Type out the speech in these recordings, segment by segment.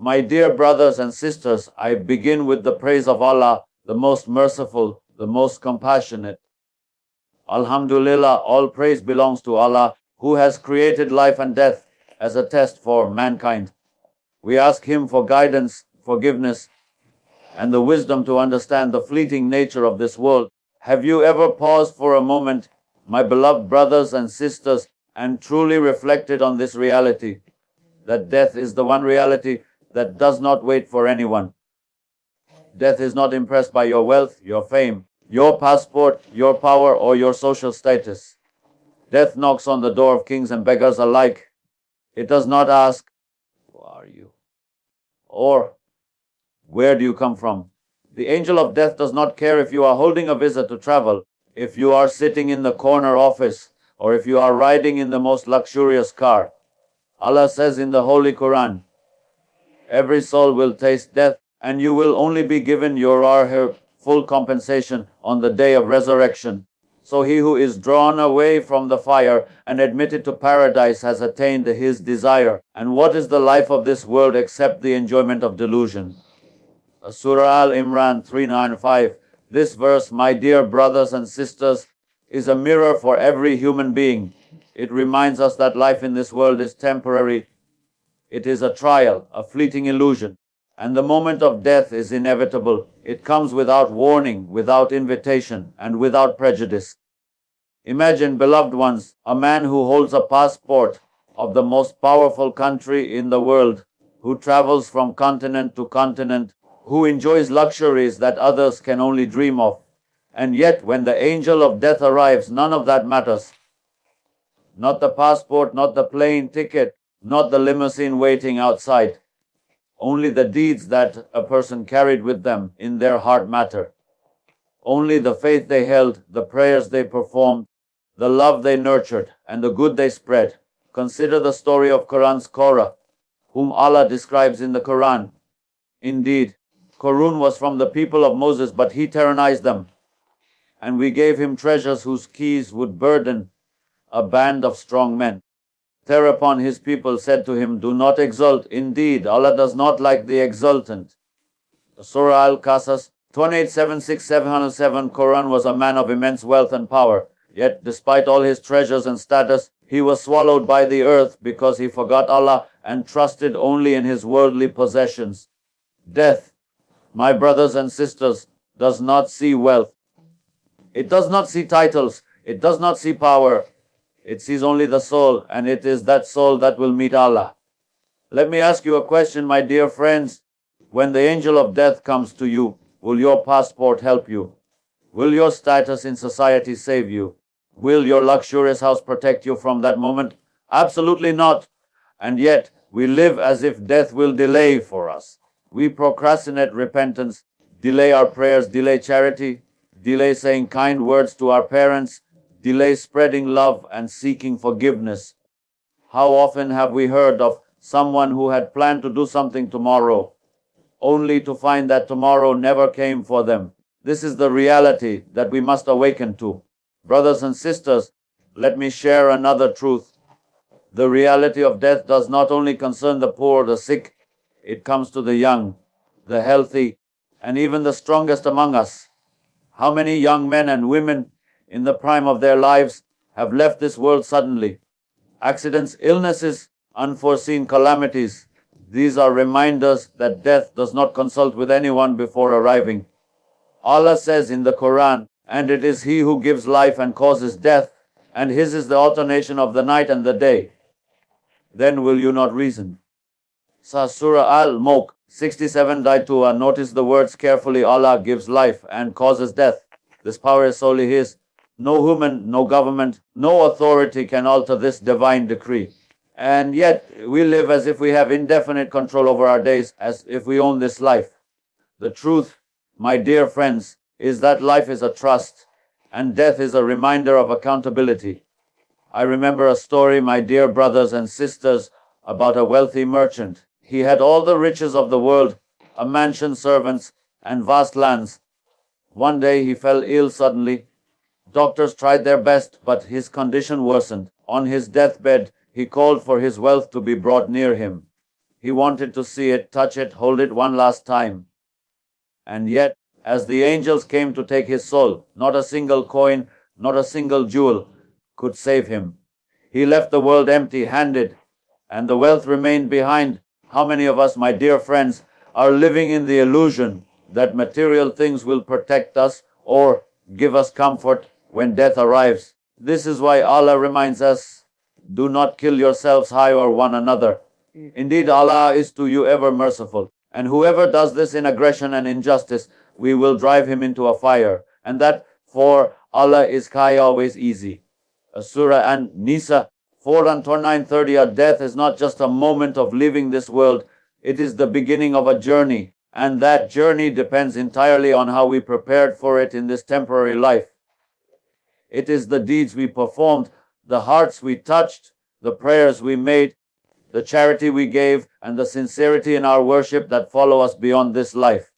My dear brothers and sisters, I begin with the praise of Allah, the most merciful, the most compassionate. Alhamdulillah, all praise belongs to Allah, who has created life and death as a test for mankind. We ask Him for guidance, forgiveness, and the wisdom to understand the fleeting nature of this world. Have you ever paused for a moment, my beloved brothers and sisters, and truly reflected on this reality, that death is the one reality that does not wait for anyone? Death is not impressed by your wealth, your fame, your passport, your power, or your social status. Death knocks on the door of kings and beggars alike. It does not ask, "Who are you?" or "Where do you come from?" The angel of death does not care if you are holding a visa to travel, if you are sitting in the corner office, or if you are riding in the most luxurious car. Allah says in the Holy Quran, "Every soul will taste death, and you will only be given your or her full compensation on the day of resurrection. So he who is drawn away from the fire and admitted to paradise has attained his desire. And what is the life of this world except the enjoyment of delusion?" Surah Al-Imran 395. This verse, my dear brothers and sisters, is a mirror for every human being. It reminds us that life in this world is temporary. It is a trial, a fleeting illusion, and the moment of death is inevitable. It comes without warning, without invitation, and without prejudice. Imagine, beloved ones, a man who holds a passport of the most powerful country in the world, who travels from continent to continent, who enjoys luxuries that others can only dream of. And yet, when the angel of death arrives, none of that matters. Not the passport, not the plane ticket, not the limousine waiting outside. Only the deeds that a person carried with them in their heart matter. Only the faith they held, the prayers they performed, the love they nurtured, and the good they spread. Consider the story of Quran's Korah, whom Allah describes in the Quran. Indeed, Qarun was from the people of Moses, but he tyrannized them. And we gave him treasures whose keys would burden a band of strong men. Thereupon his people said to him, "Do not exult. Indeed, Allah does not like the exultant." Surah Al-Qasas 28:76707. Quran was a man of immense wealth and power. Yet, despite all his treasures and status, he was swallowed by the earth because he forgot Allah and trusted only in his worldly possessions. Death, my brothers and sisters, does not see wealth. It does not see titles. It does not see power. It sees only the soul, and it is that soul that will meet Allah. Let me ask you a question, my dear friends. When the angel of death comes to you, will your passport help you? Will your status in society save you? Will your luxurious house protect you from that moment? Absolutely not. And yet, we live as if death will delay for us. We procrastinate repentance, delay our prayers, delay charity, delay saying kind words to our parents, delay spreading love and seeking forgiveness. How often have we heard of someone who had planned to do something tomorrow, only to find that tomorrow never came for them? This is the reality that we must awaken to. Brothers and sisters, let me share another truth. The reality of death does not only concern the poor, the sick, it comes to the young, the healthy, and even the strongest among us. How many young men and women in the prime of their lives have left this world suddenly? Accidents, illnesses, unforeseen calamities. These are reminders that death does not consult with anyone before arriving. Allah says in the Quran, "And it is He who gives life and causes death, and His is the alternation of the night and the day. Then will you not reason?" Surah Al-Mulk 67:2. Notice the words carefully. Allah gives life and causes death. This power is solely His. No human, no government, no authority can alter this divine decree. And yet, we live as if we have indefinite control over our days, as if we own this life. The truth, my dear friends, is that life is a trust, and death is a reminder of accountability. I remember a story, my dear brothers and sisters, about a wealthy merchant. He had all the riches of the world, a mansion, servants, and vast lands. One day he fell ill suddenly. Doctors tried their best, but his condition worsened. On his deathbed, he called for his wealth to be brought near him. He wanted to see it, touch it, hold it one last time. And yet, as the angels came to take his soul, not a single coin, not a single jewel could save him. He left the world empty-handed, and the wealth remained behind. How many of us, my dear friends, are living in the illusion that material things will protect us or give us comfort when death arrives? This is why Allah reminds us, do not kill yourselves, high or one another. Indeed, Allah is to you ever merciful. And whoever does this in aggression and injustice, we will drive him into a fire. And that for Allah is always easy. Surah An-Nisa 4:29-30. Death is not just a moment of leaving this world. It is the beginning of a journey. And that journey depends entirely on how we prepared for it in this temporary life. It is the deeds we performed, the hearts we touched, the prayers we made, the charity we gave, and the sincerity in our worship that follow us beyond this life.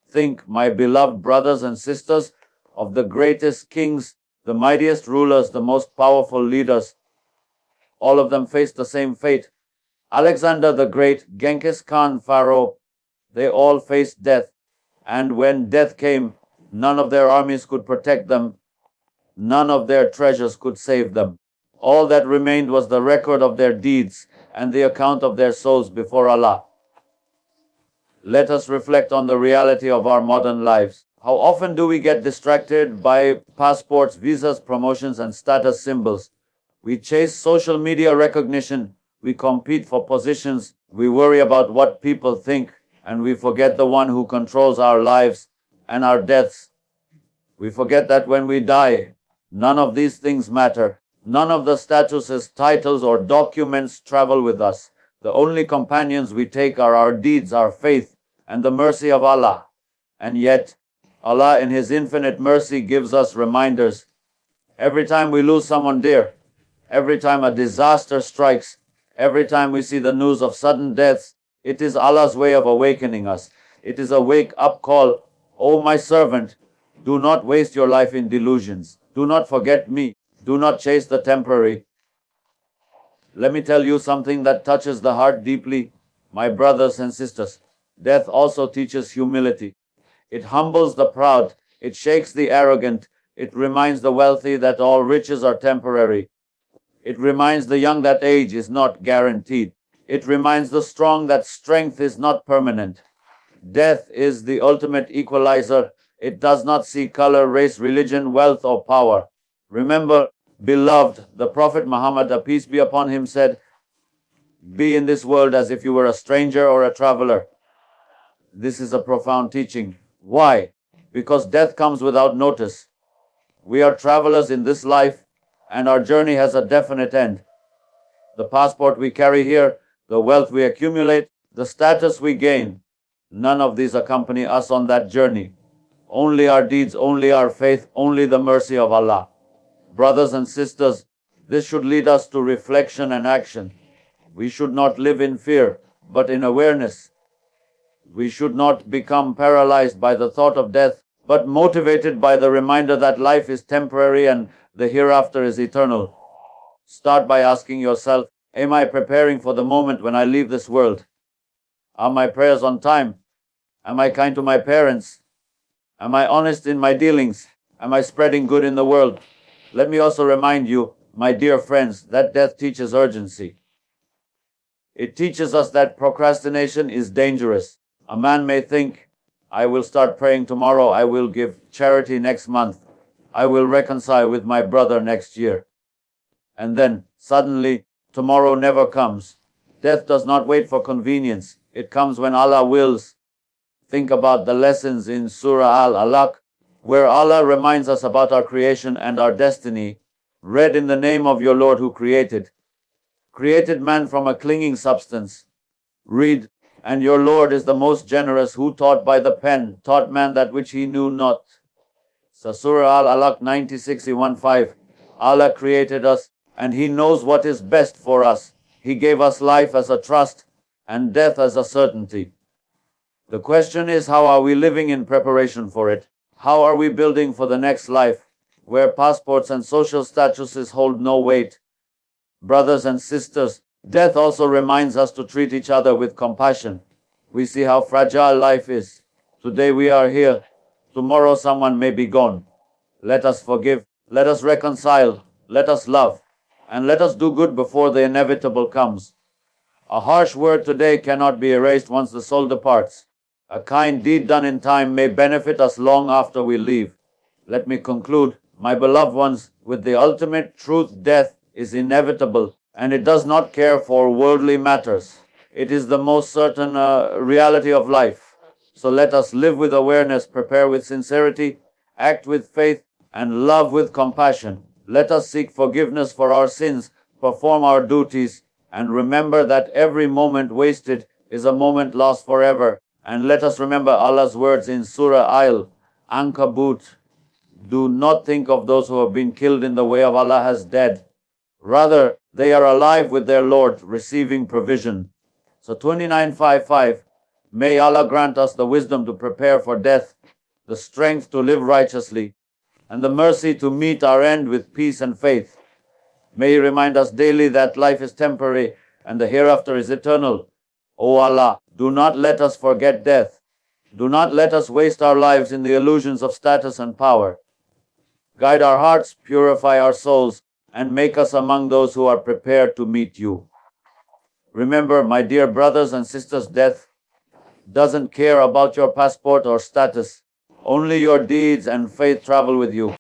Think, my beloved brothers and sisters, of the greatest kings, the mightiest rulers, the most powerful leaders. All of them faced the same fate. Alexander the Great, Genghis Khan, Pharaoh, they all faced death. And when death came, none of their armies could protect them. None of their treasures could save them. All that remained was the record of their deeds and the account of their souls before Allah. Let us reflect on the reality of our modern lives. How often do we get distracted by passports, visas, promotions, and status symbols? We chase social media recognition. We compete for positions. We worry about what people think, and we forget the one who controls our lives and our deaths. We forget that when we die, none of these things matter. None of the statuses, titles, or documents travel with us. The only companions we take are our deeds, our faith, and the mercy of Allah. And yet, Allah in His infinite mercy gives us reminders. Every time we lose someone dear, every time a disaster strikes, every time we see the news of sudden deaths, it is Allah's way of awakening us. It is a wake-up call. O my servant, do not waste your life in delusions. Do not forget me. Do not chase the temporary. Let me tell you something that touches the heart deeply, my brothers and sisters. Death also teaches humility. It humbles the proud. It shakes the arrogant. It reminds the wealthy that all riches are temporary. It reminds the young that age is not guaranteed. It reminds the strong that strength is not permanent. Death is the ultimate equalizer. It does not see color, race, religion, wealth, or power. Remember, beloved, the Prophet Muhammad, peace be upon him, said, be in this world as if you were a stranger or a traveler. This is a profound teaching. Why? Because death comes without notice. We are travelers in this life, and our journey has a definite end. The passport we carry here, the wealth we accumulate, the status we gain, none of these accompany us on that journey. Only our deeds, only our faith, only the mercy of Allah. Brothers and sisters, this should lead us to reflection and action. We should not live in fear, but in awareness. We should not become paralyzed by the thought of death, but motivated by the reminder that life is temporary and the hereafter is eternal. Start by asking yourself, am I preparing for the moment when I leave this world? Are my prayers on time? Am I kind to my parents? Am I honest in my dealings? Am I spreading good in the world? Let me also remind you, my dear friends, that death teaches urgency. It teaches us that procrastination is dangerous. A man may think, I will start praying tomorrow, I will give charity next month, I will reconcile with my brother next year. And then, suddenly, tomorrow never comes. Death does not wait for convenience. It comes when Allah wills. Think about the lessons in Surah Al-Alaq, where Allah reminds us about our creation and our destiny. Read in the name of your Lord who created man from a clinging substance. Read, and your Lord is the most generous, who taught by the pen, taught man that which he knew not. So Surah Al-Alaq 90:61-5. Allah created us, and He knows what is best for us. He gave us life as a trust, and death as a certainty. The question is, how are we living in preparation for it? How are we building for the next life, where passports and social statuses hold no weight? Brothers and sisters, Death also reminds us to treat each other with compassion. We see how fragile life is. Today we are here. Tomorrow someone may be gone. Let us forgive. Let us reconcile. Let us love. And let us do good before the inevitable comes. A harsh word today cannot be erased once the soul departs. A kind deed done in time may benefit us long after we leave. Let me conclude, my beloved ones, with the ultimate truth: death is inevitable, and it does not care for worldly matters. It is the most certain reality of life. So let us live with awareness, prepare with sincerity, act with faith, and love with compassion. Let us seek forgiveness for our sins, perform our duties, and remember that every moment wasted is a moment lost forever. And let us remember Allah's words in Surah Al-Ankabut: do not think of those who have been killed in the way of Allah as dead. Rather, they are alive with their Lord, receiving provision. So 29:5:5, may Allah grant us the wisdom to prepare for death, the strength to live righteously, and the mercy to meet our end with peace and faith. May He remind us daily that life is temporary and the hereafter is eternal. O Allah, do not let us forget death. Do not let us waste our lives in the illusions of status and power. Guide our hearts, purify our souls, and make us among those who are prepared to meet you. Remember, my dear brothers and sisters, death doesn't care about your passport or status. Only your deeds and faith travel with you.